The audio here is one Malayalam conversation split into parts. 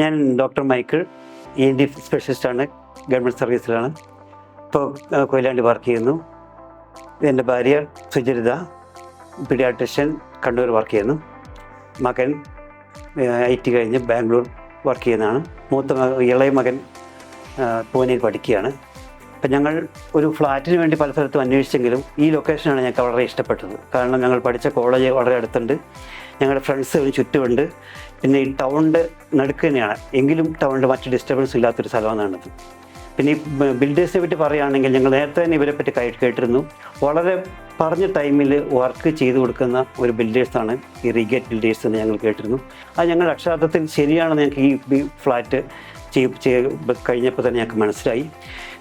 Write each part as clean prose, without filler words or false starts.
ഞാൻ ഡോക്ടർ മൈക്കിൾ, ENT സ്പെഷ്യലിസ്റ്റാണ്. ഗവൺമെൻറ് സർവീസിലാണ്. ഇപ്പോൾ കൊയിലാണ്ടി വർക്ക് ചെയ്യുന്നു. എൻ്റെ ഭാര്യ സുചരിത, പീഡിയാട്രിഷ്യൻ, കണ്ണൂർ വർക്ക് ചെയ്യുന്നു. മകൻ IT കഴിഞ്ഞ് ബാംഗ്ലൂർ വർക്ക് ചെയ്യുന്നതാണ്. ഇളയ മകൻ പൂനെയിൽ പഠിക്കുകയാണ്. അപ്പം ഞങ്ങൾ ഒരു ഫ്ലാറ്റിന് വേണ്ടി പല സ്ഥലത്തും അന്വേഷിച്ചെങ്കിലും ഈ ലൊക്കേഷനാണ് ഞങ്ങൾക്ക് വളരെ ഇഷ്ടപ്പെട്ടത്. കാരണം ഞങ്ങൾ പഠിച്ച കോളേജ് വളരെ അടുത്തുണ്ട്, ഞങ്ങളുടെ ഫ്രണ്ട്സ് ചുറ്റുമുണ്ട്, പിന്നെ ഈ ടൗണിൻ്റെ നടുക്ക് തന്നെയാണ്. എങ്കിലും ടൗണിൻ്റെ മറ്റ് ഡിസ്റ്റർബൻസ് ഇല്ലാത്തൊരു സ്ഥലമാണത്. പിന്നെ ഈ ബിൽഡേഴ്സിനെ പറ്റി പറയുകയാണെങ്കിൽ ഞങ്ങൾ നേരത്തെ തന്നെ ഇവരെ പറ്റി കേട്ടിരുന്നു. വളരെ പറഞ്ഞ ടൈമിൽ വർക്ക് ചെയ്തു കൊടുക്കുന്ന ഒരു ബിൽഡേഴ്സാണ് ഈ റീഗേറ്റ് ബിൽഡേഴ്സ് എന്ന് ഞങ്ങൾ കേട്ടിരുന്നു. അത് ഞങ്ങൾ അക്ഷരാർത്ഥത്തിൽ ശരിയാണെന്ന് ഞങ്ങൾക്ക് ഈ ഫ്ലാറ്റ് കഴിഞ്ഞപ്പോൾ തന്നെ ഞങ്ങൾക്ക് മനസ്സിലായി.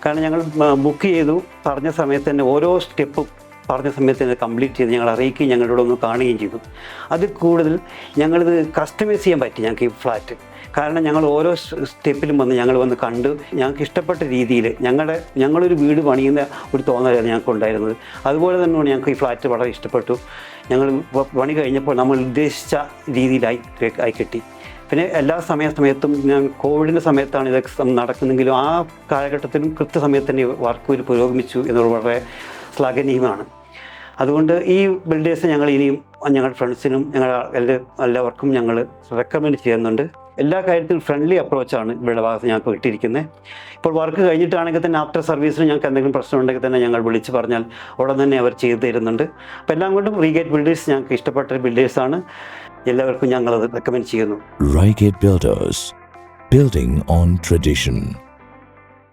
കാരണം ഞങ്ങൾ ബുക്ക് ചെയ്തു, പറഞ്ഞ സമയത്ത് തന്നെ ഓരോ സ്റ്റെപ്പും പറഞ്ഞ സമയത്ത് തന്നെ കംപ്ലീറ്റ് ചെയ്ത് ഞങ്ങൾ അറിയിക്കുകയും ഞങ്ങളുടെ ഒന്ന് കാണുകയും ചെയ്തു. അതിൽ കൂടുതൽ ഞങ്ങളിത് കസ്റ്റമൈസ് ചെയ്യാൻ പറ്റി ഞങ്ങൾക്ക് ഈ ഫ്ലാറ്റ്. കാരണം ഞങ്ങൾ ഓരോ സ്റ്റെപ്പിലും ഞങ്ങൾ വന്ന് കണ്ട് ഞങ്ങൾക്ക് ഇഷ്ടപ്പെട്ട രീതിയിൽ ഞങ്ങളൊരു വീട് പണിയുന്ന ഒരു തോന്നലാണ് ഞങ്ങൾക്ക് ഉണ്ടായിരുന്നത്. അതുപോലെ തന്നെയാണ് ഞങ്ങൾക്ക് ഈ ഫ്ലാറ്റ് വളരെ ഇഷ്ടപ്പെട്ടു. ഞങ്ങൾ പണി കഴിഞ്ഞപ്പോൾ നമ്മൾ ഉദ്ദേശിച്ച രീതിയിലായി കിട്ടി. പിന്നെ എല്ലാ സമയത്തും ഞാൻ കോവിഡിൻ്റെ സമയത്താണ് ഇതൊക്കെ നടക്കുന്നെങ്കിലും ആ കാലഘട്ടത്തിലും കൃത്യസമയത്ത് തന്നെ വർക്ക് പുരോഗമിച്ചു എന്നുള്ളത് വളരെ ശ്ലാഘനീയമാണ്. അതുകൊണ്ട് ഈ ബിൽഡേഴ്സ് ഞങ്ങൾ ഇനിയും ഞങ്ങളുടെ ഫ്രണ്ട്സിനും എല്ലാവർക്കും ഞങ്ങൾ റെക്കമെൻഡ് ചെയ്യുന്നുണ്ട്. എല്ലാ കാര്യത്തിലും ഫ്രണ്ട്ലി അപ്രോച്ചാണ് ഇവരുടെ ഭാഗത്ത് ഞങ്ങൾക്ക് കിട്ടിയിരിക്കുന്നത്. ഇപ്പോൾ വർക്ക് കഴിഞ്ഞിട്ടാണെങ്കിൽ തന്നെ ആഫ്റ്റർ സർവീസിന് ഞങ്ങൾക്ക് എന്തെങ്കിലും പ്രശ്നം ഉണ്ടെങ്കിൽ തന്നെ ഞങ്ങൾ വിളിച്ച് പറഞ്ഞാൽ ഉടൻ തന്നെ അവർ ചെയ്തു തരുന്നുണ്ട്. അപ്പോൾ എല്ലാം കൊണ്ടും റീഗേറ്റ് ബിൽഡേഴ്സ് ഞങ്ങൾക്ക് ഇഷ്ടപ്പെട്ട ബിൽഡേഴ്സാണ്. എല്ലാവർക്കും ഞങ്ങളത് റെക്കമെൻഡ് ചെയ്യുന്നു. Reigate Builders, building on tradition.